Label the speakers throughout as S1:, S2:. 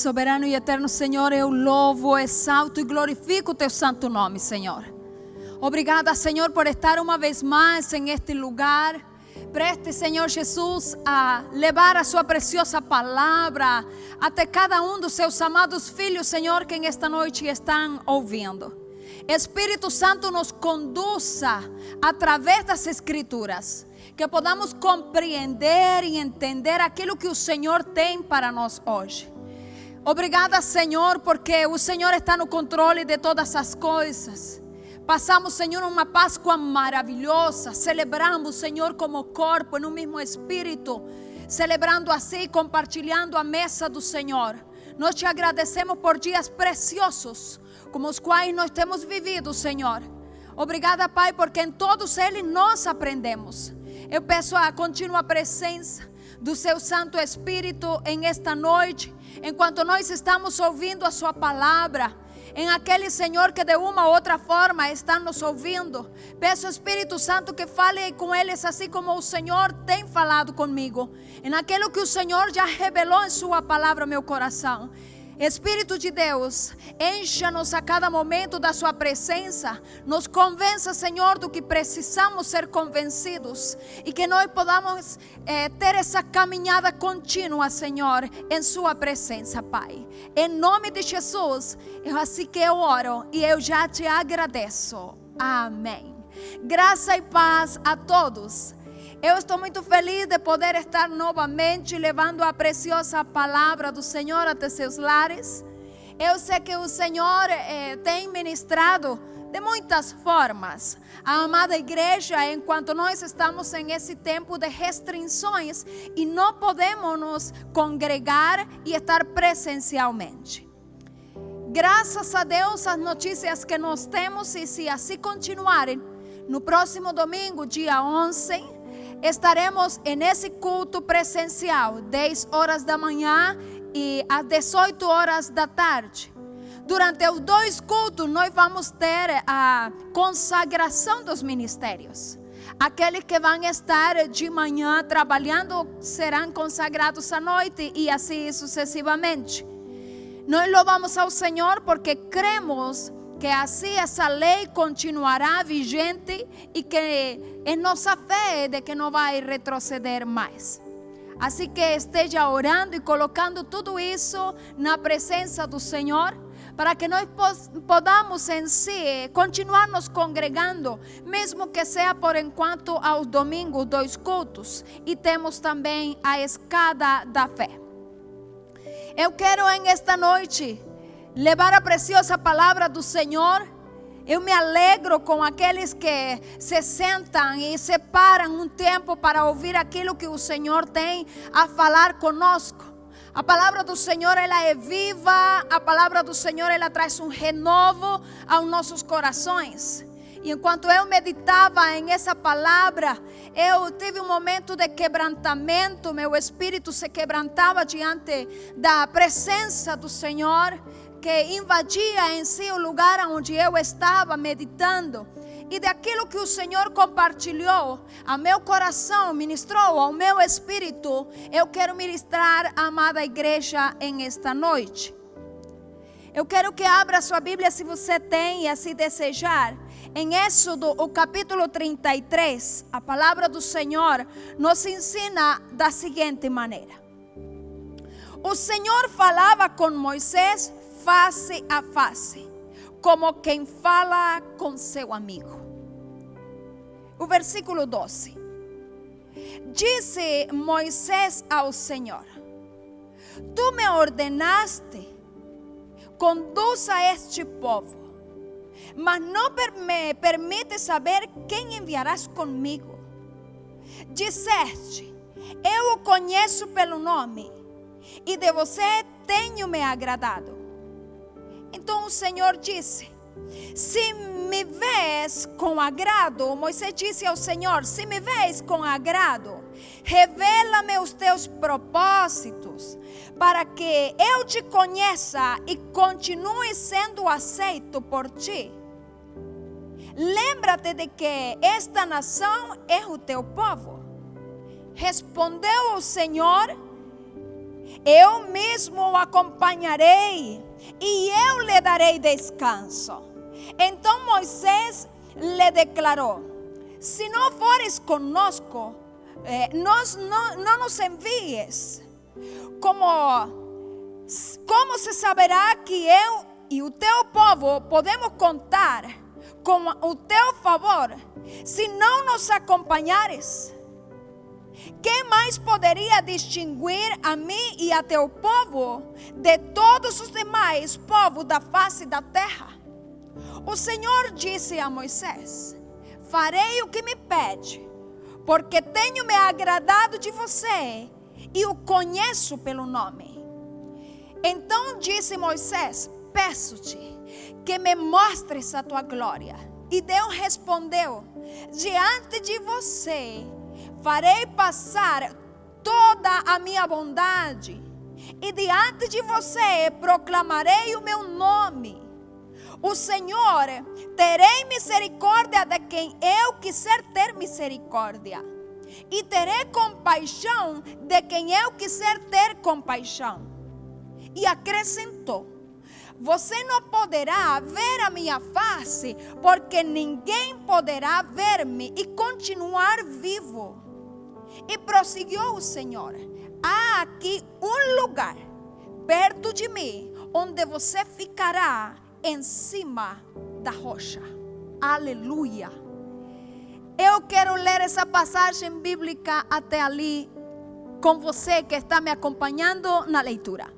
S1: Soberano e eterno Senhor, eu louvo, exalto e glorifico o teu santo nome, Senhor. Obrigada, Senhor, por estar uma vez mais em este lugar. Preste, Senhor Jesus, a levar a sua preciosa palavra até cada um dos seus amados filhos, Senhor, que esta noite estão ouvindo. Espírito Santo, nos conduza através das Escrituras, que podamos compreender e entender aquilo que o Senhor tem para nós hoje. Obrigada, Senhor, porque o Senhor está no controle de todas as coisas. Passamos, Senhor, uma Páscoa maravilhosa. Celebramos, Senhor, como corpo, no mesmo Espírito, celebrando assim, compartilhando a mesa do Senhor. Nós te agradecemos por dias preciosos, como os quais nós temos vivido, Senhor. Obrigada, Pai, porque em todos eles nós aprendemos. Eu peço a contínua presença do seu Santo Espírito em esta noite, enquanto nós estamos ouvindo a sua palavra, em aquele, Senhor, que de uma ou outra forma está nos ouvindo. Peço, Espírito Santo, que fale com eles assim como o Senhor tem falado comigo, em aquilo que o Senhor já revelou em sua palavra ao meu coração. Espírito de Deus, encha-nos a cada momento da sua presença. Nos convença, Senhor, do que precisamos ser convencidos, e que nós podamos ter essa caminhada contínua, Senhor, em sua presença, Pai. Em nome de Jesus, assim que eu oro e eu já te agradeço. Amém. Graça e paz a todos. Eu estou muito feliz de poder estar novamente levando a preciosa palavra do Senhor até seus lares. Eu sei que o Senhor tem ministrado de muitas formas a amada igreja, enquanto nós estamos em esse tempo de restrições e não podemos nos congregar e estar presencialmente. Graças a Deus, as notícias que nós temos, e se assim continuarem, no próximo domingo, dia 11, estaremos nesse culto presencial, 10 horas da manhã e às 18 horas da tarde. Durante os dois cultos, nós vamos ter a consagração dos ministérios. Aqueles que vão estar de manhã trabalhando serão consagrados à noite, e assim sucessivamente. Nós louvamos ao Senhor porque cremos que assim essa lei continuará vigente, e que é nossa fé de que não vai retroceder mais. Assim que esteja orando e colocando tudo isso na presença do Senhor, para que nós podamos em si continuar nos congregando, mesmo que seja por enquanto aos domingos, 2 cultos, e temos também a escada da fé. Eu quero em esta noite levar a preciosa palavra do Senhor. Eu me alegro com aqueles que se sentam e separam um tempo para ouvir aquilo que o Senhor tem a falar conosco. A palavra do Senhor, ela é viva. A palavra do Senhor, ela traz um renovo aos nossos corações. E enquanto eu meditava em essa palavra, eu tive um momento de quebrantamento. Meu espírito se quebrantava diante da presença do Senhor, que invadia em si o lugar onde eu estava meditando. E daquilo que o Senhor compartilhou ao meu coração, ministrou ao meu espírito, eu quero ministrar à amada igreja em esta noite. Eu quero que abra sua Bíblia, se você tem e assim desejar, em Êxodo, o capítulo 33. A palavra do Senhor nos ensina da seguinte maneira: o Senhor falava com Moisés face a face, como quem fala com seu amigo. O versículo 12. Disse Moisés ao Senhor: tu me ordenaste, conduza este povo, mas não me permite saber quem enviarás comigo. Disseste: eu o conheço pelo nome, e de você tenho me agradado. Então o Senhor disse: se me vês com agrado, Moisés disse ao Senhor: se me vês com agrado, revela-me os teus propósitos, para que eu te conheça e continue sendo aceito por ti. Lembra-te de que esta nação é o teu povo. Respondeu o Senhor: eu mesmo o acompanharei e eu lhe darei descanso. Então Moisés lhe declarou: se não fores conosco, não nos envies. Como se saberá que eu e o teu povo podemos contar com o teu favor se não nos acompanhares? Quem mais poderia distinguir a mim e a teu povo de todos os demais povos da face da terra? O Senhor disse a Moisés: farei o que me pede, porque tenho me agradado de você e o conheço pelo nome. Então disse Moisés: peço-te que me mostres a tua glória. E Deus respondeu: diante de você farei passar toda a minha bondade, e diante de você proclamarei o meu nome. O Senhor, terei misericórdia de quem eu quiser ter misericórdia, e terei compaixão de quem eu quiser ter compaixão. E acrescentou: você não poderá ver a minha face, porque ninguém poderá ver-me e continuar vivo. E prosseguiu o Senhor: há aqui um lugar perto de mim, onde você ficará em cima da rocha. Aleluia. Eu quero ler essa passagem bíblica até ali com você que está me acompanhando na leitura.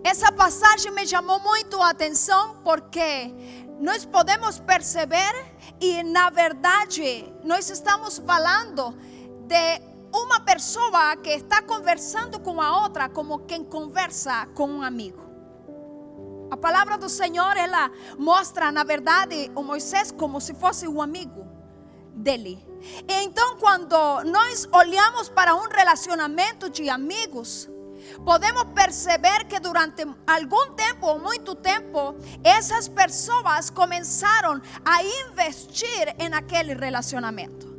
S1: Essa passagem me chamou muito a atenção porque nós podemos perceber, e na verdade nós estamos falando de uma pessoa que está conversando com a outra como quem conversa com um amigo. A palavra do Senhor, ela mostra na verdade o Moisés como se fosse um amigo dele. E então quando nós olhamos para um relacionamento de amigos, podemos perceber que durante algum tempo ou muito tempo, essas pessoas começaram a investir em aquele relacionamento.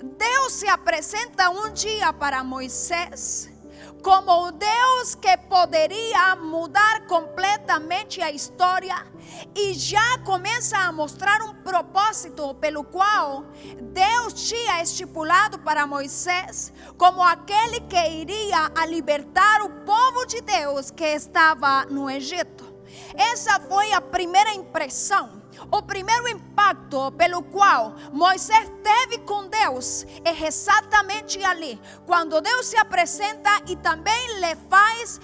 S1: Deus se apresenta um dia para Moisés como o Deus que poderia mudar completamente a história, e já começa a mostrar um propósito pelo qual Deus tinha estipulado para Moisés como aquele que iria a libertar o povo de Deus que estava no Egito. Essa foi a primeira impressão. O primeiro impacto pelo qual Moisés teve com Deus é exatamente ali, quando Deus se apresenta e também lhe faz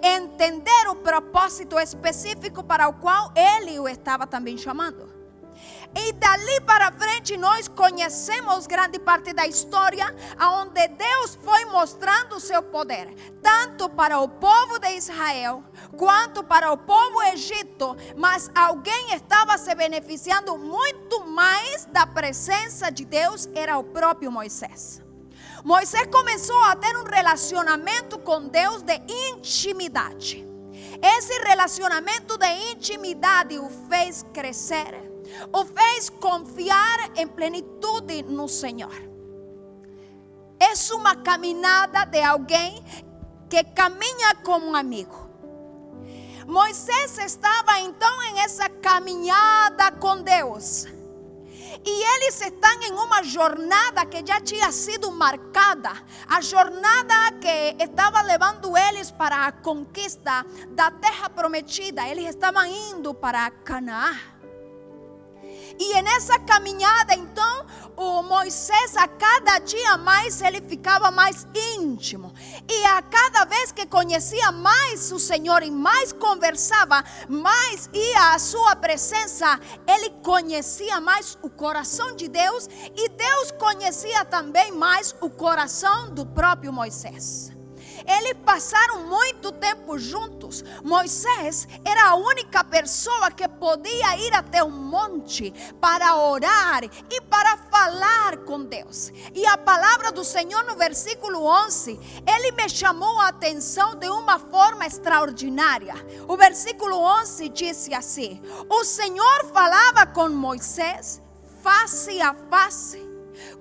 S1: entender o propósito específico para o qual ele o estava também chamando. E dali para frente nós conhecemos grande parte da história onde Deus foi mostrando o seu poder, tanto para o povo de Israel quanto para o povo egito, mas alguém estava se beneficiando muito mais da presença de Deus, era o próprio Moisés. Moisés começou a ter um relacionamento com Deus de intimidade. Esse relacionamento de intimidade o fez crescer, o fez confiar em plenitude no Senhor. É uma caminhada de alguém que caminha como um amigo. Moisés estava então em essa caminhada com Deus, e eles estão em uma jornada que já tinha sido marcada, a jornada que estava levando eles para a conquista da terra prometida. Eles estavam indo para Canaã. E nessa caminhada, então, o Moisés, a cada dia mais, ele ficava mais íntimo. E a cada vez que conhecia mais o Senhor e mais conversava, mais ia à sua presença, ele conhecia mais o coração de Deus. E Deus conhecia também mais o coração do próprio Moisés. Eles passaram muito tempo juntos. Moisés era a única pessoa que podia ir até o monte para orar e para falar com Deus. E a palavra do Senhor no versículo 11, ele me chamou a atenção de uma forma extraordinária. O versículo 11 disse assim: o Senhor falava com Moisés face a face,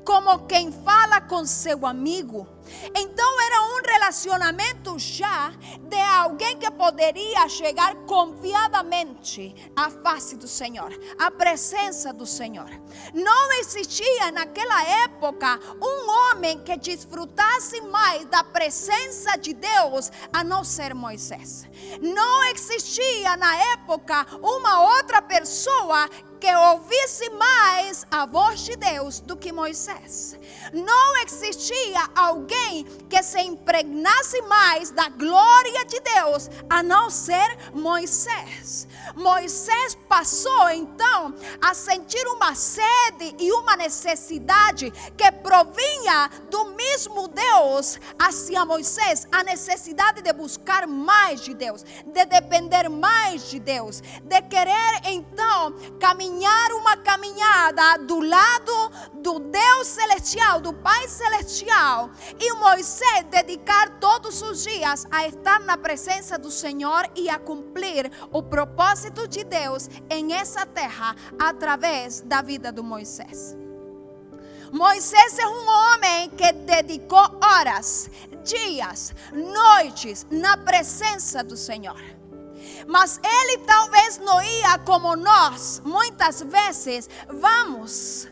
S1: como quem fala com seu amigo. Então era um relacionamento já de alguém que poderia chegar confiadamente à face do Senhor, à presença do Senhor. Não existia naquela época um homem que desfrutasse mais da presença de Deus a não ser Moisés. Não existia na época uma outra pessoa que ouvisse mais a voz de Deus do que Moisés. Não existia alguém que se impregnasse mais da glória de Deus a não ser Moisés. Moisés passou então a sentir uma sede e uma necessidade que provinha do mesmo Deus hacia Moisés, a necessidade de buscar mais de Deus, de depender mais de Deus, de querer então caminhar uma caminhada do lado do Deus celestial, do Pai celestial, e Moisés dedicar todos os dias a estar na presença do Senhor e a cumprir o propósito de Deus em essa terra através da vida de Moisés. Moisés é um homem que dedicou horas, dias, noites na presença do Senhor. Mas ele talvez não ia como nós, muitas vezes vamos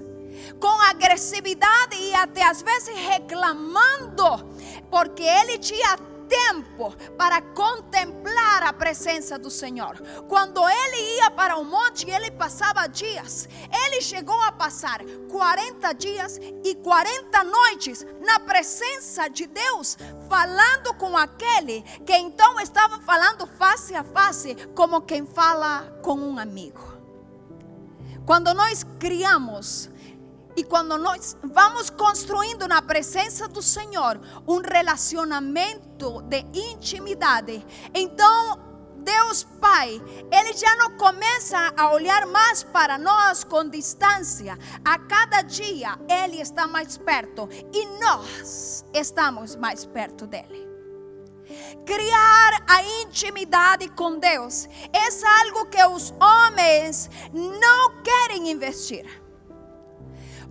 S1: com agressividade e até às vezes reclamando, porque ele tinha tempo para contemplar a presença do Senhor. Quando ele ia para o monte, ele passava dias. Ele chegou a passar 40 dias e 40 noites na presença de Deus, falando com aquele que então estava falando face a face, como quem fala com um amigo. Quando nós criamos e quando nós vamos construindo na presença do Senhor um relacionamento de intimidade, então Deus Pai, Ele já não começa a olhar mais para nós com distância. A cada dia Ele está mais perto e nós estamos mais perto dEle. Criar a intimidade com Deus é algo que os homens não querem investir.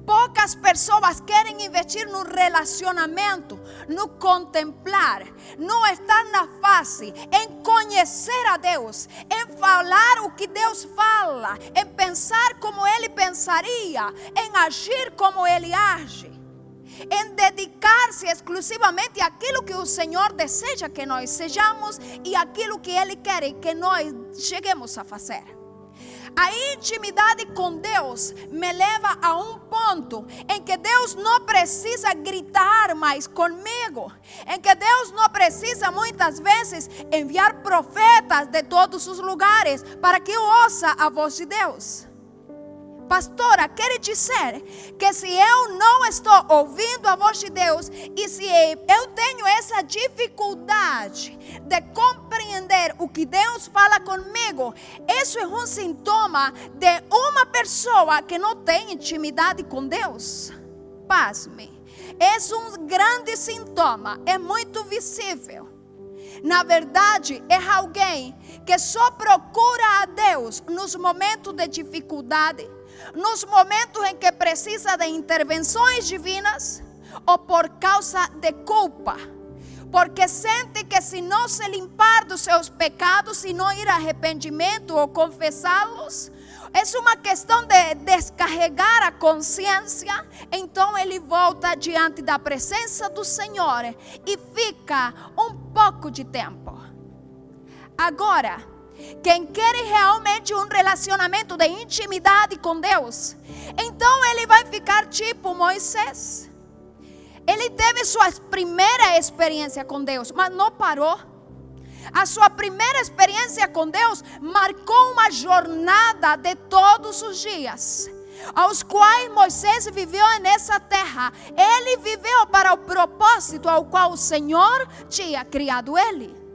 S1: Poucas pessoas querem investir no relacionamento, no contemplar, no estar na face, em conhecer a Deus, em falar o que Deus fala, em pensar como Ele pensaria, em agir como Ele age, em dedicar-se exclusivamente àquilo que o Senhor deseja que nós sejamos e àquilo que Ele quer que nós cheguemos a fazer. A intimidade com Deus me leva a um ponto em que Deus não precisa gritar mais comigo, em que Deus não precisa muitas vezes enviar profetas de todos os lugares para que eu ouça a voz de Deus. Pastora, quer dizer que se eu não estou ouvindo a voz de Deus e se eu tenho essa dificuldade de compreender o que Deus fala comigo, isso é um sintoma de uma pessoa que não tem intimidade com Deus. Pasme, é um grande sintoma, é muito visível. Na verdade, é alguém que só procura a Deus nos momentos de dificuldade, nos momentos em que precisa de intervenções divinas ou por causa de culpa, porque sente que se não se limpar dos seus pecados e não ir a arrependimento ou confessá-los, é uma questão de descarregar a consciência. Então ele volta diante da presença do Senhor e fica um pouco de tempo. Agora, quem quer realmente um relacionamento de intimidade com Deus, então ele vai ficar tipo Moisés. Ele teve sua primeira experiência com Deus, mas não parou. A sua primeira experiência com Deus marcou uma jornada de todos os dias, aos quais Moisés viveu nessa terra. Ele viveu para o propósito ao qual o Senhor tinha criado ele.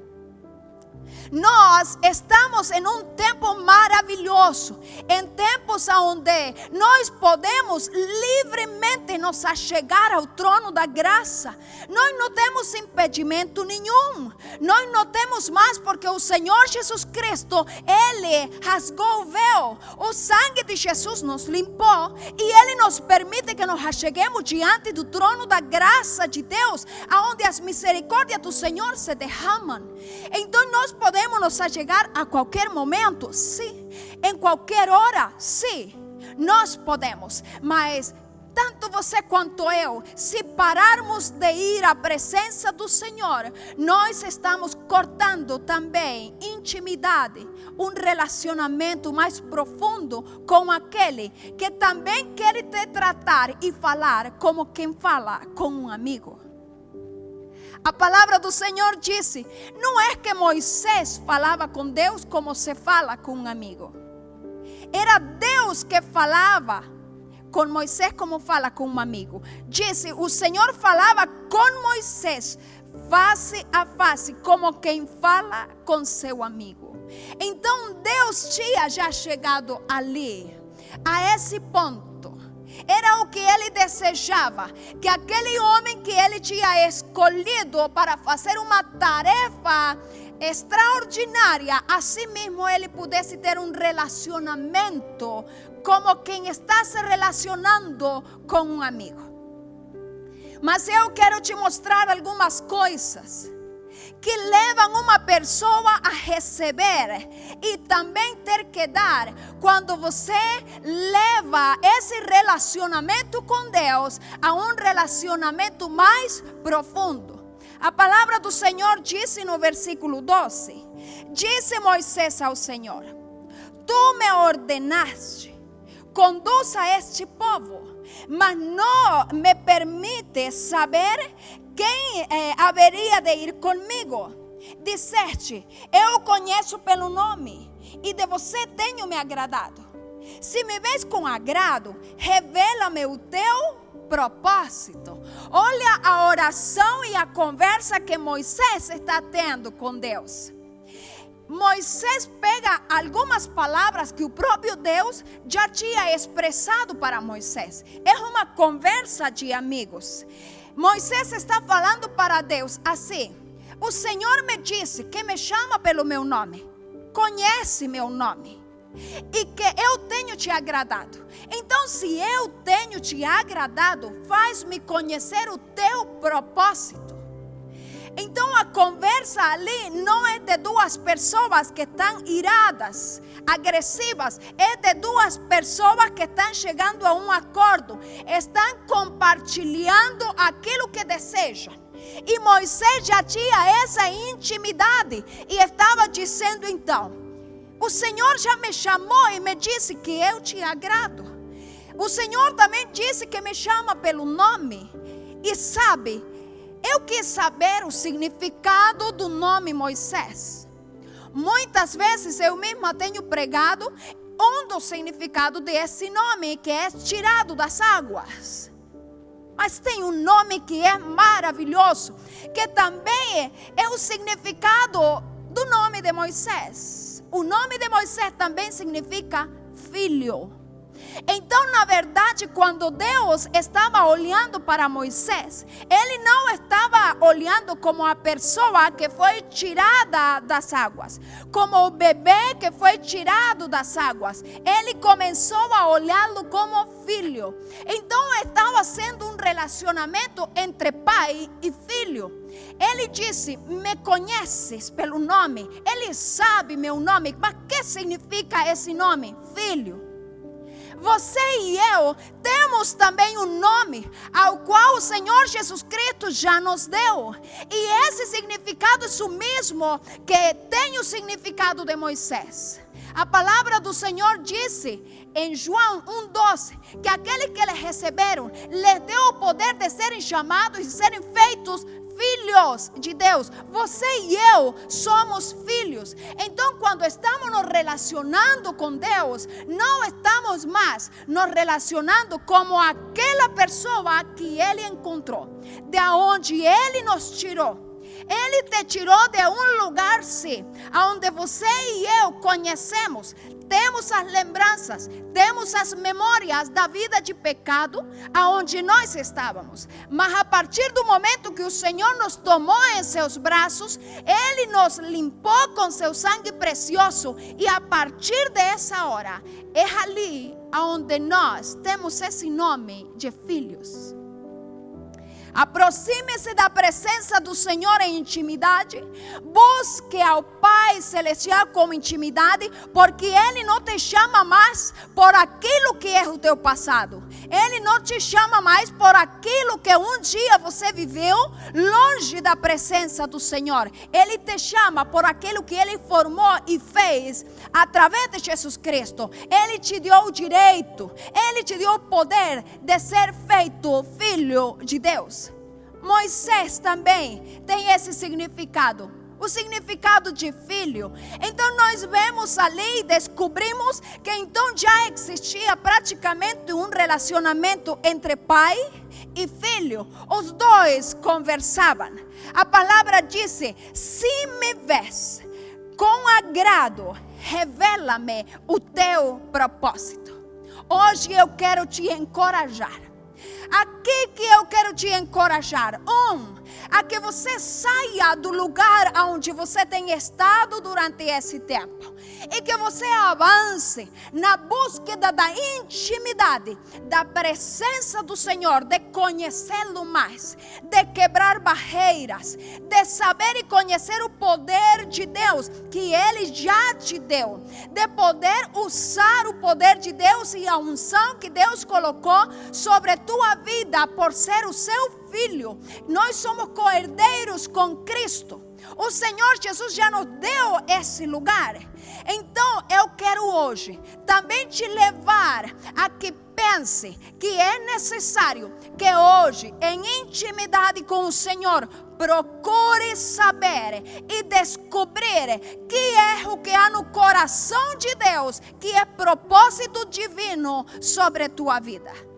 S1: Nós estamos em um tempo maravilhoso, em tempos onde nós podemos livremente nos achegar ao trono da graça. Nós não temos impedimento nenhum. Nós não temos mais, porque o Senhor Jesus Cristo, Ele rasgou o véu. O sangue de Jesus nos limpou e Ele nos permite que nos acheguemos diante do trono da graça de Deus, aonde as misericórdias do Senhor se derramam. Então nós podemos nos achegar a qualquer momento, sim. Em qualquer hora, sim. Nós podemos, mas tanto você quanto eu, se pararmos de ir à presença do Senhor, nós estamos cortando também intimidade, um relacionamento mais profundo com aquele que também quer te tratar e falar como quem fala com um amigo. A palavra do Senhor disse: não é que Moisés falava com Deus como se fala com um amigo. Era Deus que falava com Moisés como fala com um amigo. Disse: o Senhor falava com Moisés face a face, como quem fala com seu amigo. Então Deus tinha já chegado ali, a esse ponto. Era o que Ele desejava, que aquele homem que Ele tinha escolhido para fazer uma tarefa extraordinária, assim mesmo Ele pudesse ter um relacionamento como quem está se relacionando com um amigo. Mas eu quero te mostrar algumas coisas que levam uma pessoa a receber e também ter que dar, quando você leva esse relacionamento com Deus a um relacionamento mais profundo. A palavra do Senhor disse no versículo 12: disse Moisés ao Senhor: tu me ordenaste, conduza este povo, mas não me permite saber quem haveria de ir comigo. Disseste: eu conheço pelo nome, e de você tenho me agradado. Se me vês com agrado, revela-me o teu propósito. Olha a oração e a conversa que Moisés está tendo com Deus. Moisés pega algumas palavras que o próprio Deus já tinha expressado para Moisés. É uma conversa de amigos. Moisés está falando para Deus assim: o Senhor me disse que me chama pelo meu nome, conhece meu nome, e que eu tenho te agradado. Então, se eu tenho te agradado, faz-me conhecer o teu propósito. Então a conversa ali não é de duas pessoas que estão iradas, agressivas. É de duas pessoas que estão chegando a um acordo, estão compartilhando aquilo que desejam. E Moisés já tinha essa intimidade e estava dizendo: então, o Senhor já me chamou e me disse que eu te agrado. O Senhor também disse que me chama pelo nome. E sabe, eu quis saber o significado do nome Moisés. Muitas vezes eu mesma tenho pregado um dos significados desse nome, que é tirado das águas. Mas tem um nome que é maravilhoso, que também é o significado do nome de Moisés. O nome de Moisés também significa filho. Então, na verdade, quando Deus estava olhando para Moisés, Ele não estava olhando como a pessoa que foi tirada das águas, como o bebê que foi tirado das águas. Ele começou a olhá-lo como filho. Então, estava sendo um relacionamento entre pai e filho. Ele disse: me conheces pelo nome, Ele sabe meu nome. Mas o que significa esse nome? Filho. Você e eu temos também um nome ao qual o Senhor Jesus Cristo já nos deu. E esse significado é o mesmo que tem o significado de Moisés. A palavra do Senhor disse em João 1,12 que aqueles que eles receberam, lhes deu o poder de serem chamados e serem feitos filhos de Deus. Você e eu somos filhos. Então, quando estamos nos relacionando com Deus, não estamos mais nos relacionando como aquela pessoa que Ele encontrou, de onde Ele nos tirou. Ele te tirou de um lugar, sim, onde você e eu conhecemos, temos as lembranças, temos as memórias da vida de pecado, aonde nós estávamos. Mas a partir do momento que o Senhor nos tomou em seus braços, Ele nos limpou com seu sangue precioso, e a partir dessa hora, é ali onde nós temos esse nome de filhos. Aproxime-se da presença do Senhor em intimidade. Busque ao Pai Celestial com intimidade, porque Ele não te chama mais por aquilo que é o teu passado. Ele não te chama mais por aquilo que um dia você viveu longe da presença do Senhor. Ele te chama por aquilo que Ele formou e fez através de Jesus Cristo. Ele te deu o direito, Ele te deu o poder de ser feito filho de Deus. Moisés também tem esse significado, o significado de filho. Então nós vemos ali e descobrimos que então já existia praticamente um relacionamento entre pai e filho. Os dois conversavam. A palavra diz: se me vês com agrado, revela-me o teu propósito. Hoje eu quero te encorajar. Aqui que eu quero te encorajar. A que você saia do lugar onde você tem estado durante esse tempo. E que você avance na búsqueda da intimidade, da presença do Senhor, de conhecê-lo mais, de quebrar barreiras, de saber e conhecer o poder de Deus que Ele já te deu, de poder usar o poder de Deus e a unção que Deus colocou sobre a tua vida por ser o seu filho. Nós somos co-herdeiros com Cristo. O Senhor Jesus já nos deu esse lugar. Então eu quero hoje também te levar a que pense que é necessário que hoje, em intimidade com o Senhor, procure saber e descobrir que é o que há no coração de Deus, que é propósito divino sobre a tua vida.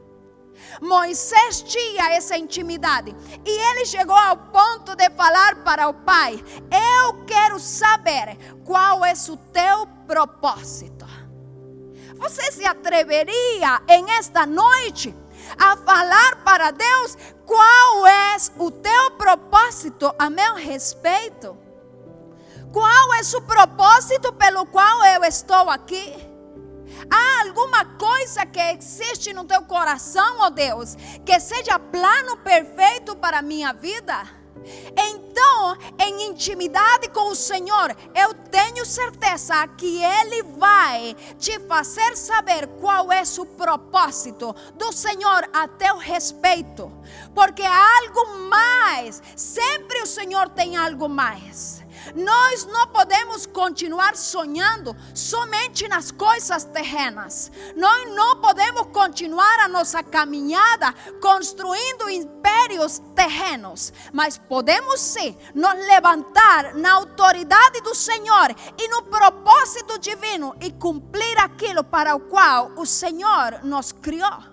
S1: Moisés tinha essa intimidade e ele chegou ao ponto de falar para o pai: eu quero saber qual é o teu propósito. Você se atreveria em esta noite a falar para Deus qual é o teu propósito a meu respeito? Qual é o propósito pelo qual eu estou aqui? Há alguma coisa que existe no teu coração, ó Deus, que seja plano perfeito para a minha vida? Então, em intimidade com o Senhor, eu tenho certeza que Ele vai te fazer saber qual é o propósito do Senhor a teu respeito. Porque há algo mais, sempre o Senhor tem algo mais. Nós não podemos continuar sonhando somente nas coisas terrenas. Nós não podemos continuar a nossa caminhada construindo impérios terrenos. Mas podemos sim nos levantar na autoridade do Senhor e no propósito divino e cumprir aquilo para o qual o Senhor nos criou.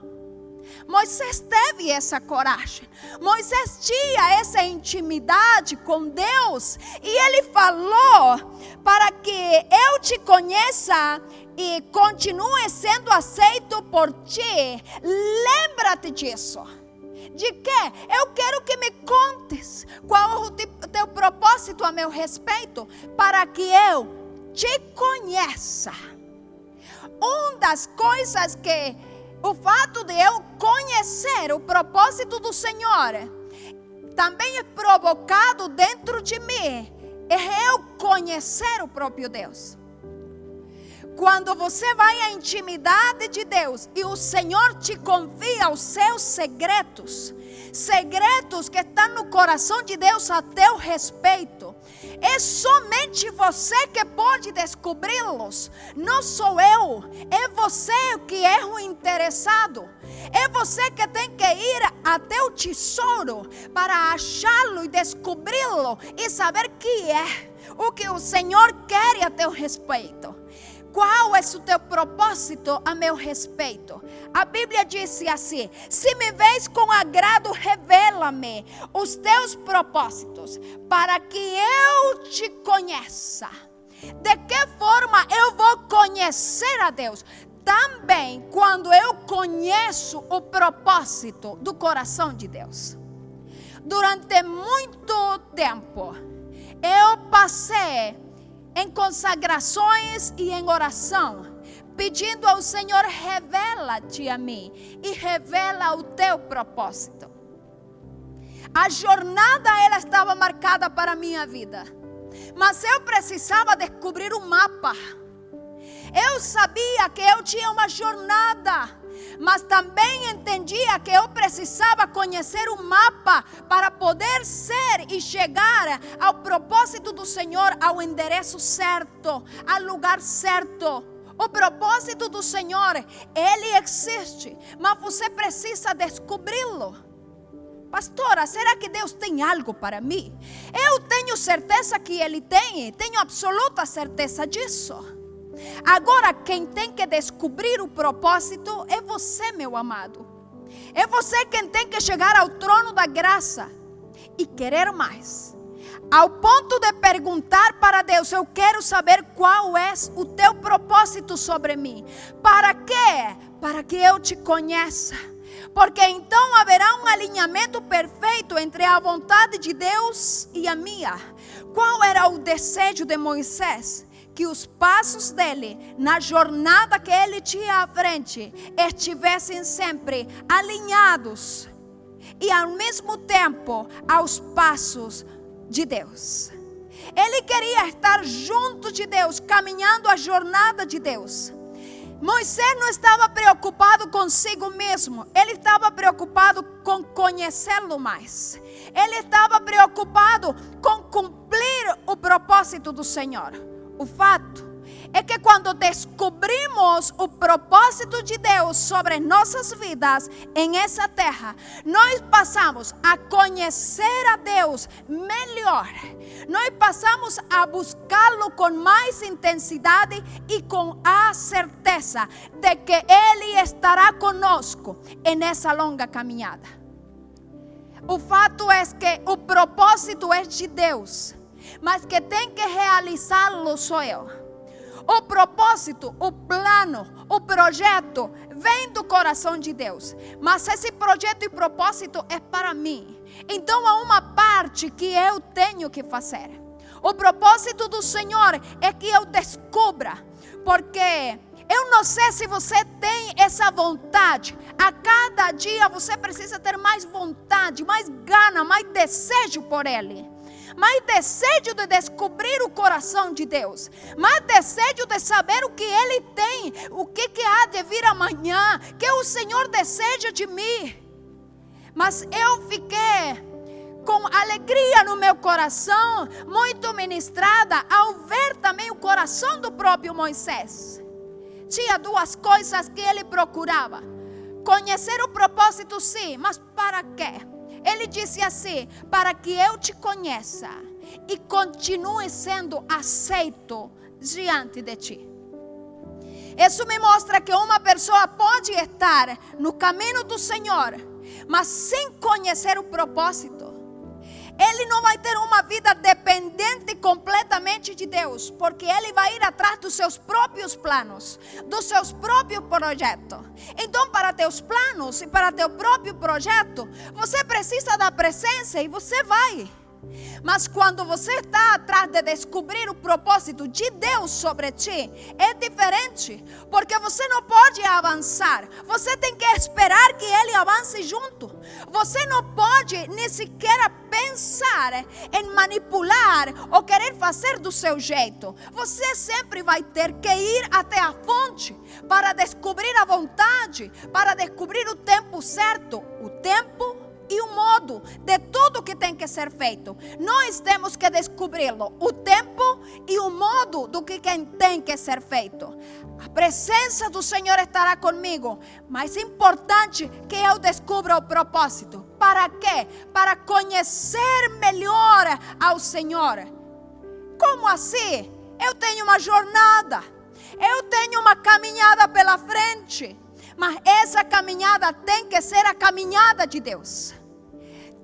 S1: Moisés teve essa coragem. Moisés tinha essa intimidade com Deus. E ele falou: para que eu te conheça e continue sendo aceito por ti, lembra-te disso. De que? Eu quero que me contes qual é o teu propósito a meu respeito, para que eu te conheça. Uma das coisas que o fato de eu conhecer o propósito do Senhor também é provocado dentro de mim, é eu conhecer o próprio Deus. Quando você vai à intimidade de Deus e o Senhor te confia os seus segredos, segredos que estão no coração de Deus a teu respeito, é somente você que pode descobri-los. Não sou eu, é você que é o interessado. É você que tem que ir até o tesouro para achá-lo e descobri-lo e saber que é o que o Senhor quer a teu respeito. Qual é o teu propósito a meu respeito? A Bíblia disse assim: se me vês com agrado, revela-me os teus propósitos, para que eu te conheça. De que forma eu vou conhecer a Deus? Também quando eu conheço o propósito do coração de Deus. Durante muito tempo, eu passei em consagrações e em oração, pedindo ao Senhor: revela-te a mim e revela o teu propósito. A jornada ela estava marcada para a minha vida, mas eu precisava descobrir um mapa. Eu sabia que eu tinha uma jornada, mas também entendia que eu precisava conhecer o mapa para poder ser e chegar ao propósito do Senhor, ao endereço certo, ao lugar certo. O propósito do Senhor, ele existe, mas você precisa descobri-lo. Pastora, será que Deus tem algo para mim? Eu tenho certeza que Ele tem, tenho absoluta certeza disso. Agora, quem tem que descobrir o propósito é você, meu amado. É você quem tem que chegar ao trono da graça e querer mais. Ao ponto de perguntar para Deus: eu quero saber qual é o teu propósito sobre mim. Para quê? Para que eu te conheça. Porque então haverá um alinhamento perfeito entre a vontade de Deus e a minha. Qual era o desejo de Moisés? Que os passos dele, na jornada que ele tinha à frente, estivessem sempre alinhados e ao mesmo tempo aos passos de Deus. Ele queria estar junto de Deus, caminhando a jornada de Deus. Moisés não estava preocupado consigo mesmo, ele estava preocupado com conhecê-lo mais. Ele estava preocupado com cumprir o propósito do Senhor. O fato é que quando descobrimos o propósito de Deus sobre nossas vidas em essa terra, nós passamos a conhecer a Deus melhor. Nós passamos a buscá-lo com mais intensidade e com a certeza de que Ele estará conosco nessa longa caminhada. O fato é que o propósito é de Deus, mas que tem que realizá-lo sou eu. O propósito, o plano, o projeto vem do coração de Deus, mas esse projeto e propósito é para mim. Então há uma parte que eu tenho que fazer. O propósito do Senhor é que eu descubra, porque eu não sei se você tem essa vontade. A cada dia você precisa ter mais vontade, mais gana, mais desejo por Ele. Mais desejo de descobrir o coração de Deus. Mais desejo de saber o que Ele tem, o que há de vir amanhã, que o Senhor deseja de mim. Mas eu fiquei com alegria no meu coração, muito ministrada, ao ver também o coração do próprio Moisés. Tinha duas coisas que ele procurava: conhecer o propósito, sim, mas para quê? Ele disse assim: para que eu te conheça e continue sendo aceito diante de ti. Isso me mostra que uma pessoa pode estar no caminho do Senhor, mas sem conhecer o propósito, ele não vai ter uma vida dependente completamente de Deus, porque ele vai ir atrás dos seus próprios planos, dos seus próprios projetos. Então, para teus planos e para teu próprio projeto, você precisa da presença e você vai. Mas quando você está atrás de descobrir o propósito de Deus sobre ti, é diferente, porque você não pode avançar, você tem que esperar que Ele avance junto. Você não pode nem sequer pensar em manipular ou querer fazer do seu jeito. Você sempre vai ter que ir até a fonte para descobrir a vontade, para descobrir o tempo certo, o tempo e o modo de tudo que tem que ser feito. Nós temos que descobri-lo, o tempo e o modo do que tem que ser feito. A presença do Senhor estará comigo, mas é importante que eu descubra o propósito. Para quê? Para conhecer melhor ao Senhor. Como assim? Eu tenho uma jornada, eu caminhada pela frente, mas essa caminhada tem que ser a caminhada de Deus.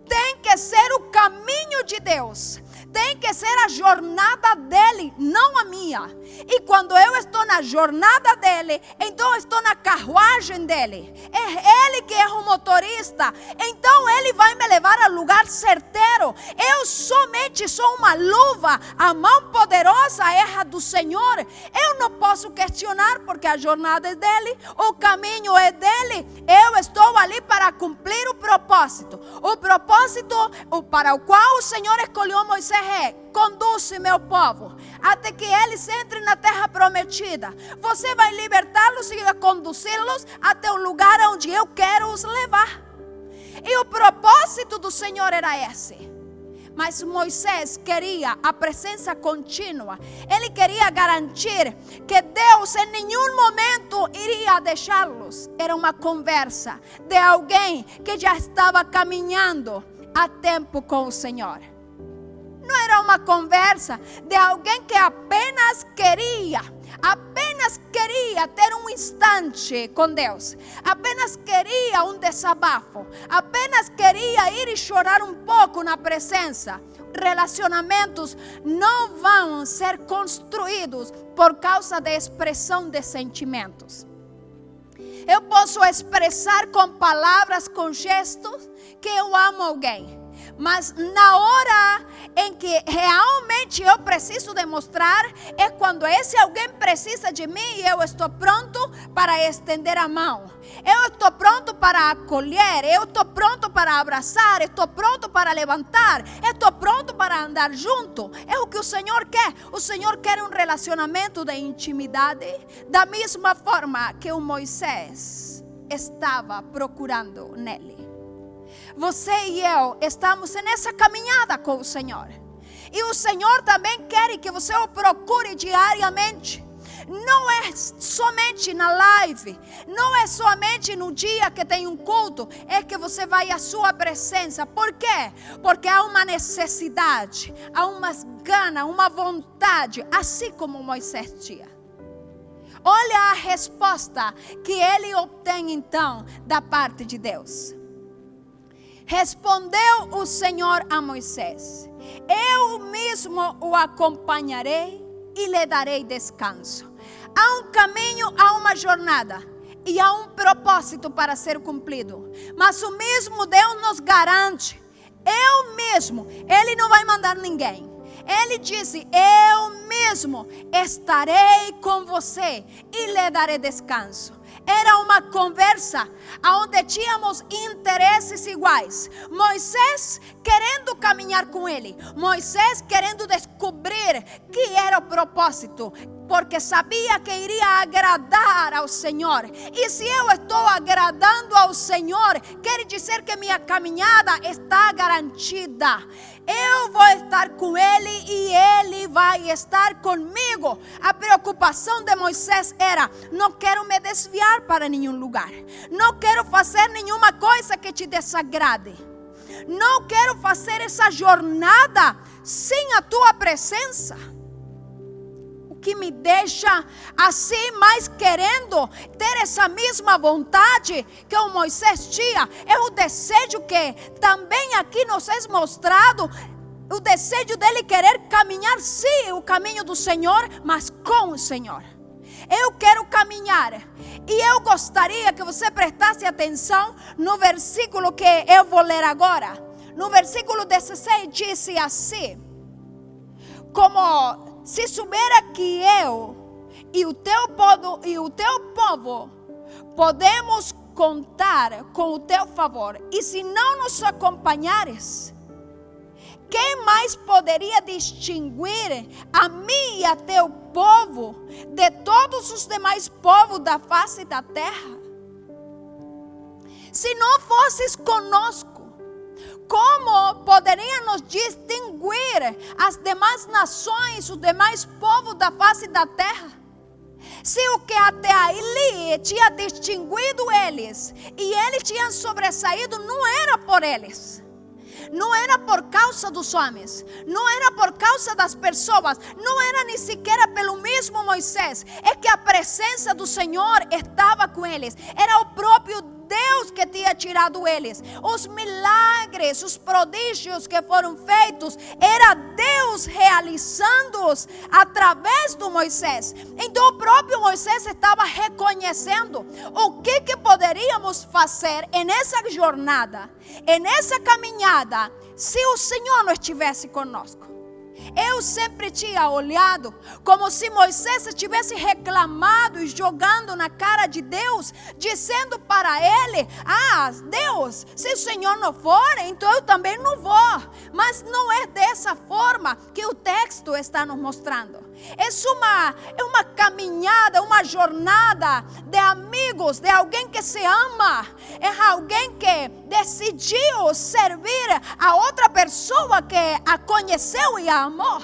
S1: Tem que ser o caminho de Deus. Tem que ser a jornada dele, não a minha. E quando eu estou na jornada dele, então eu estou na carruagem dele. É ele que é o motorista. Então ele vai me levar ao lugar certeiro. Eu somente sou uma luva. A mão poderosa é a do Senhor. Eu não posso questionar, porque a jornada é dele, o caminho é dele. Eu estou ali para cumprir o propósito. O propósito para o qual o Senhor escolheu Moisés é: conduz meu povo até que eles entrem na terra prometida. Você vai libertá-los e conduzi-los até o lugar onde eu quero os levar. E o propósito do Senhor era esse. Mas Moisés queria a presença contínua. Ele queria garantir que Deus em nenhum momento iria deixá-los. Era uma conversa de alguém que já estava caminhando há tempo com o Senhor. Não era uma conversa de alguém que apenas queria ter um instante com Deus. Apenas queria um desabafo. Apenas queria ir e chorar um pouco na presença. Relacionamentos não vão ser construídos por causa da expressão de sentimentos. Eu posso expressar com palavras, com gestos, que eu amo alguém. Mas na hora em que realmente eu preciso demonstrar, é quando esse alguém precisa de mim e eu estou pronto para estender a mão. Eu estou pronto para acolher, eu estou pronto para abraçar, estou pronto para levantar, estou pronto para andar junto. É o que o Senhor quer. O Senhor quer um relacionamento de intimidade, da mesma forma que o Moisés estava procurando nele. Você e eu estamos nessa caminhada com o Senhor. E o Senhor também quer que você o procure diariamente. Não é somente na live, não é somente no dia que tem um culto, é que você vai à sua presença. Por quê? Porque há uma necessidade, há umas ganas, uma vontade, assim como Moisés tinha. Olha a resposta que ele obtém então da parte de Deus. Respondeu o Senhor a Moisés: eu mesmo o acompanharei e lhe darei descanso. Há um caminho, há uma jornada e há um propósito para ser cumprido. Mas o mesmo Deus nos garante, eu mesmo, Ele não vai mandar ninguém. Ele disse: eu mesmo estarei com você e lhe darei descanso. Era uma conversa onde tínhamos interesses iguais. Moisés querendo caminhar com ele. Moisés querendo descobrir que era o propósito. Porque sabia que iria agradar ao Senhor. E se eu estou agradando ao Senhor, quer dizer que minha caminhada está garantida. Eu vou estar com Ele e Ele vai estar comigo. A preocupação de Moisés era: não quero me desviar para nenhum lugar. Não quero fazer nenhuma coisa que te desagrade. Não quero fazer essa jornada sem a tua presença. Que me deixa assim mais querendo ter essa mesma vontade que o Moisés tinha. É o desejo que também aqui nos é mostrado. O desejo dele querer caminhar sim o caminho do Senhor, mas com o Senhor. Eu quero caminhar. E eu gostaria que você prestasse atenção no versículo que eu vou ler agora. No versículo 16 disse assim: como se soubera que eu e o teu povo podemos contar com o teu favor, e se não nos acompanhares, quem mais poderia distinguir a mim e a teu povo de todos os demais povos da face da terra? Se não fosses conosco, como poderia nos distinguir as demais nações, os demais povos da face da terra? Se o que até ali tinha distinguido eles, e eles tinham sobressaído, não era por eles. Não era por causa dos homens, não era por causa das pessoas, não era nem sequer pelo mesmo Moisés. É que a presença do Senhor estava com eles. Era o próprio Deus que tinha tirado eles. Os milagres, os prodígios que foram feitos, era Deus realizando-os através do Moisés. Então o próprio Moisés estava reconhecendo o que poderíamos fazer nessa jornada, nessa caminhada, se o Senhor não estivesse conosco. Eu sempre tinha olhado como se Moisés estivesse reclamado e jogando na cara de Deus, dizendo para ele: Deus, se o Senhor não for, então eu também não vou. Mas não é dessa forma que o texto está nos mostrando. É uma caminhada, uma jornada de amigos, de alguém que se ama. É alguém que decidiu servir a outra pessoa que a conheceu e a amou.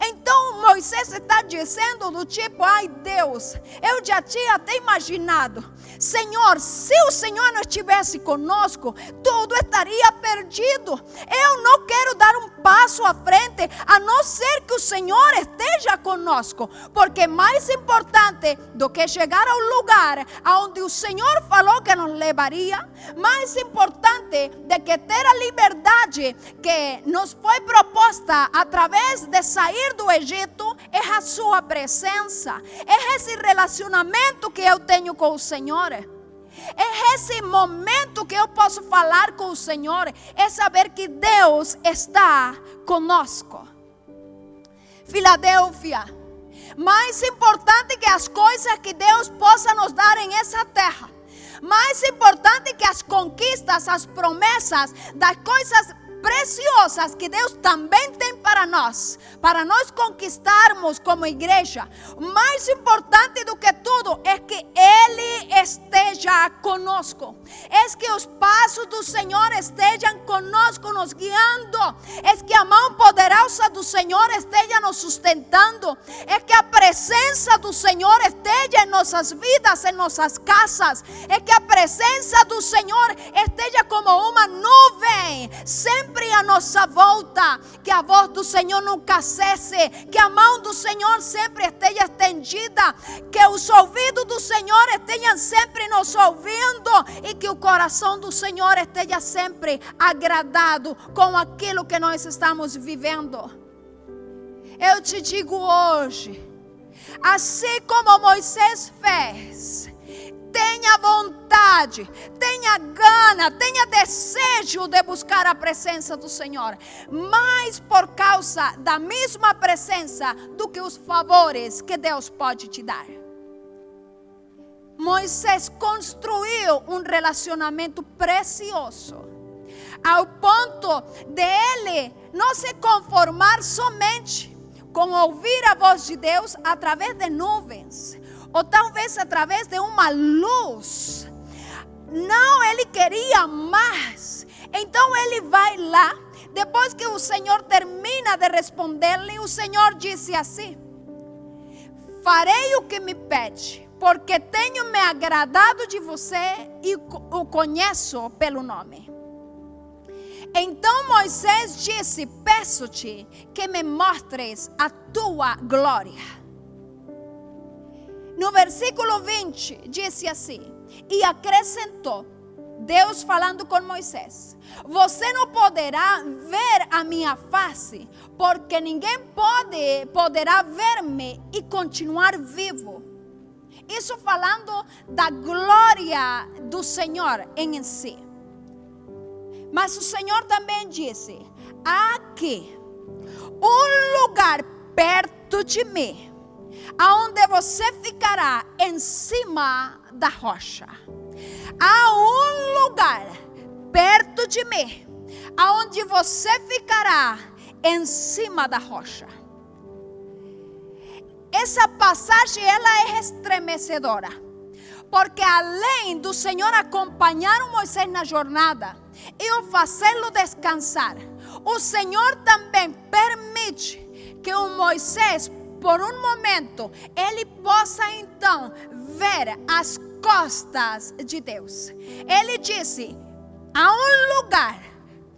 S1: Então Moisés está dizendo do tipo: ai Deus, eu já tinha até imaginado, Senhor, se o Senhor não estivesse conosco, tudo estaria perdido. Eu não quero dar um passo à frente, a não ser que o Senhor esteja conosco, porque mais importante do que chegar ao lugar onde o Senhor falou que nos levaria, mais importante do que ter a liberdade que nos foi proposta através de sair do Egito, é a sua presença, é esse relacionamento que eu tenho com o Senhor. É esse momento que eu posso falar com o Senhor, é saber que Deus está conosco. Filadélfia, mais importante que as coisas que Deus possa nos dar em essa terra, mais importante que as conquistas, as promessas, das coisas preciosas que Deus também tem para nós conquistarmos como igreja, mais importante do que tudo é que Ele esteja conosco, é que os passos do Senhor estejam conosco, nos guiando, é que a mão poderosa do Senhor esteja nos sustentando, é que a presença do Senhor esteja em nossas vidas, em nossas casas, é que a presença do Senhor esteja como uma nuvem sempre a nossa volta, que a voz do Senhor nunca cesse, que a mão do Senhor sempre esteja estendida, que os ouvidos do Senhor estejam sempre nos ouvindo e que o coração do Senhor esteja sempre agradado com aquilo que nós estamos vivendo. Eu te digo hoje, assim como Moisés fez, tenha vontade, tenha gana, tenha desejo de buscar a presença do Senhor, mais por causa da mesma presença do que os favores que Deus pode te dar. Moisés construiu um relacionamento precioso, ao ponto de ele não se conformar somente com ouvir a voz de Deus através de nuvens, ou talvez através de uma luz. Não, ele queria mais. Então ele vai lá, depois que o Senhor termina de responder-lhe, o Senhor disse assim: farei o que me pede, porque tenho me agradado de você e o conheço pelo nome. Então Moisés disse: peço-te que me mostres a tua glória. No versículo 20, disse assim, e acrescentou, Deus falando com Moisés: você não poderá ver a minha face, porque ninguém poderá ver-me e continuar vivo. Isso falando da glória do Senhor em si. Mas o Senhor também disse: há aqui um lugar perto de mim, aonde você ficará em cima da rocha. Há um lugar perto de mim, aonde você ficará em cima da rocha. Essa passagem ela é estremecedora, porque além do Senhor acompanhar o Moisés na jornada e o fazê-lo descansar, o Senhor também permite que o Moisés, por um momento, ele possa então ver as costas de Deus. Ele disse: há um lugar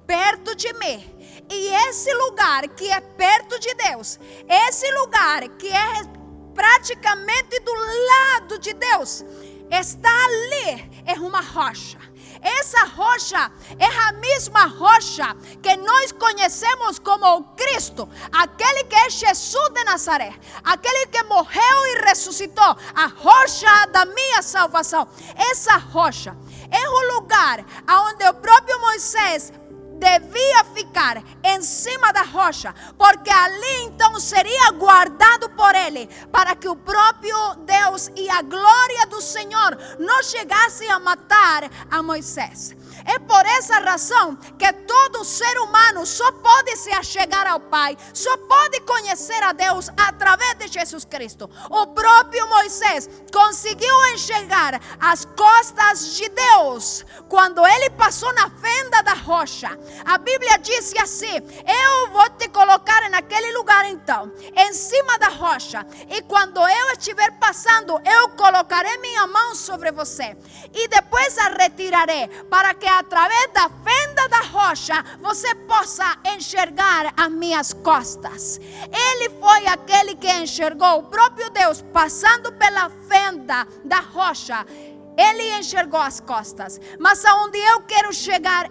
S1: perto de mim. E esse lugar que é perto de Deus, esse lugar que é praticamente do lado de Deus, está ali, é uma rocha. Essa rocha é a mesma rocha que nós conhecemos como o Cristo, aquele que é Jesus de Nazaré, aquele que morreu e ressuscitou, a rocha da minha salvação. Essa rocha é o lugar onde o próprio Moisés devia ficar em cima da rocha, porque ali então seria guardado por ele, para que o próprio Deus e a glória do Senhor não chegasse a matar a Moisés. É por essa razão que todo ser humano só pode se achegar ao Pai, só pode conhecer a Deus através de Jesus Cristo. O próprio Moisés conseguiu enxergar as costas de Deus quando ele passou na fenda da rocha. A Bíblia diz assim: eu vou te colocar naquele lugar então, em cima da rocha, e quando eu estiver passando, eu colocarei minha mão sobre você, e depois a retirarei, para que através da fenda da rocha você possa enxergar as minhas costas. Ele foi aquele que enxergou o próprio Deus passando pela fenda da rocha. Ele enxergou as costas. Mas aonde eu quero chegar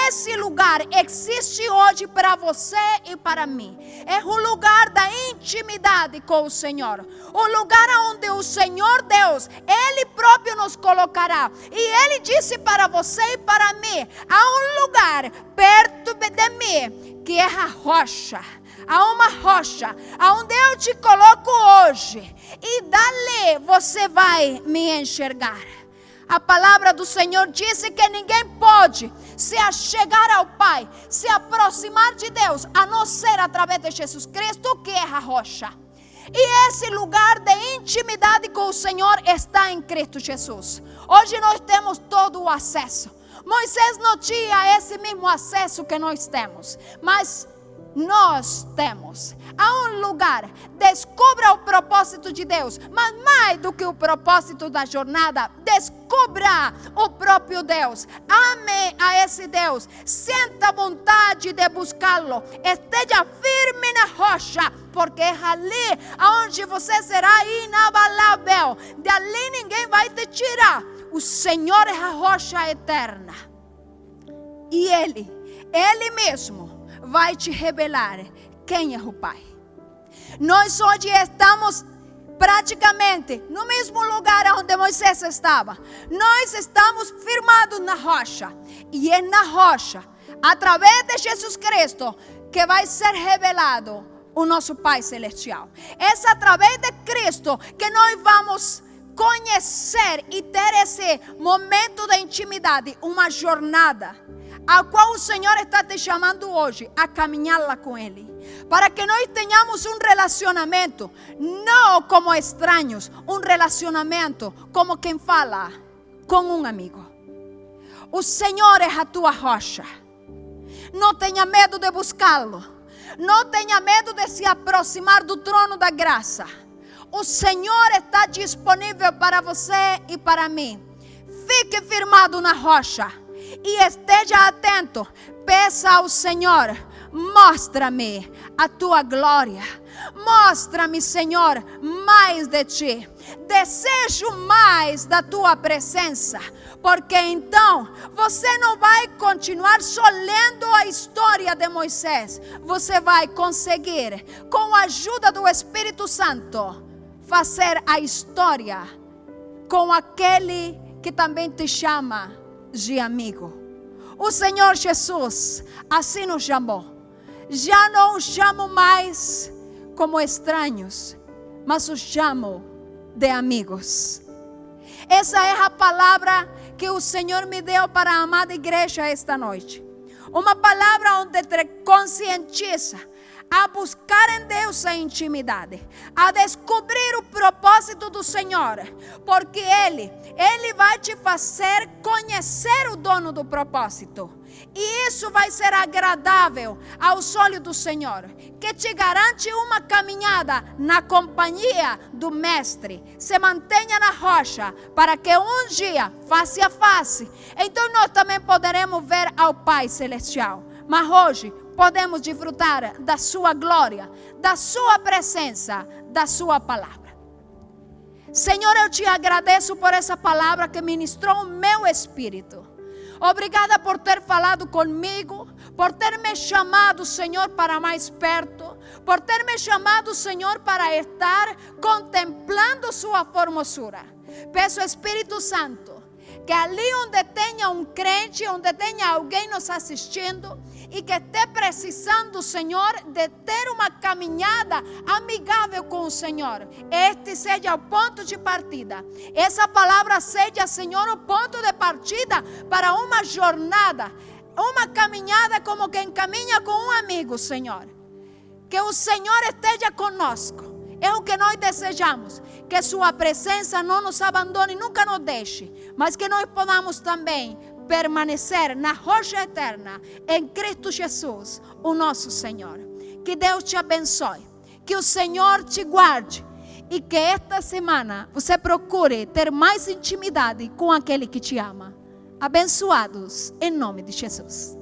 S1: esse lugar existe hoje para você e para mim. É o lugar da intimidade com o Senhor. O lugar onde o Senhor Deus, Ele próprio nos colocará. E Ele disse para você e para mim: há um lugar perto de mim que é a rocha. Há uma rocha aonde eu te coloco hoje, e dali você vai me enxergar. A palavra do Senhor disse que ninguém pode se achegar ao Pai, se aproximar de Deus, a não ser através de Jesus Cristo, que é a rocha. E esse lugar de intimidade com o Senhor está em Cristo Jesus. Hoje nós temos todo o acesso. Moisés não tinha esse mesmo acesso que nós temos, mas nós temos. Há um lugar. Descubra o propósito de Deus, mas mais do que o propósito da jornada, descubra o próprio Deus. Ame a esse Deus. Sinta vontade de buscá-lo. Esteja firme na rocha, porque é ali onde você será inabalável. Dali ninguém vai te tirar. O Senhor é a rocha eterna, e Ele mesmo vai te revelar quem é o Pai. Nós hoje estamos praticamente no mesmo lugar onde Moisés estava. Nós estamos firmados na rocha, e é na rocha, através de Jesus Cristo, que vai ser revelado o nosso Pai Celestial. É através de Cristo que nós vamos conhecer e ter esse momento de intimidade, uma jornada a qual o Senhor está te chamando hoje a caminhá-la com Ele, para que nós tenhamos um relacionamento não como estranhos, um relacionamento como quem fala com um amigo. O Senhor é a tua rocha. Não tenha medo de buscá-lo. Não tenha medo de se aproximar do trono da graça. O Senhor está disponível para você e para mim. Fique firmado na rocha e esteja atento. Peça ao Senhor: mostra-me a tua glória. Mostra-me, Senhor, mais de ti. Desejo mais da tua presença, porque então você não vai continuar só lendo a história de Moisés. Você vai conseguir, com a ajuda do Espírito Santo, fazer a história com aquele que também te chama de amigo. O Senhor Jesus assim nos chamou. Já não os chamo mais como estranhos, mas os chamo de amigos. Essa é a palavra que o Senhor me deu para a amada igreja esta noite. Uma palavra onde te conscientiza a buscar em Deus a intimidade, a descobrir o propósito do Senhor, porque Ele vai te fazer conhecer o dono do propósito. E isso vai ser agradável aos olhos do Senhor, que te garante uma caminhada na companhia do Mestre. Se mantenha na rocha, para que um dia, face a face, então nós também poderemos ver ao Pai Celestial. Mas hoje podemos desfrutar da sua glória, da sua presença, da sua palavra. Senhor, eu te agradeço por essa palavra que ministrou o meu espírito. Obrigada por ter falado comigo, por ter me chamado, Senhor, para mais perto, por ter me chamado, Senhor, para estar contemplando sua formosura. Peço, Espírito Santo, que ali onde tenha um crente, onde tenha alguém nos assistindo e que esteja precisando, Senhor, de ter uma caminhada amigável com o Senhor, este seja o ponto de partida. Essa palavra seja, Senhor, o ponto de partida para uma jornada, uma caminhada como quem caminha com um amigo, Senhor. Que o Senhor esteja conosco. É o que nós desejamos, que sua presença não nos abandone, nunca nos deixe, mas que nós podamos também permanecer na rocha eterna, em Cristo Jesus, o nosso Senhor. Que Deus te abençoe, que o Senhor te guarde e que esta semana você procure ter mais intimidade com aquele que te ama. Abençoados em nome de Jesus.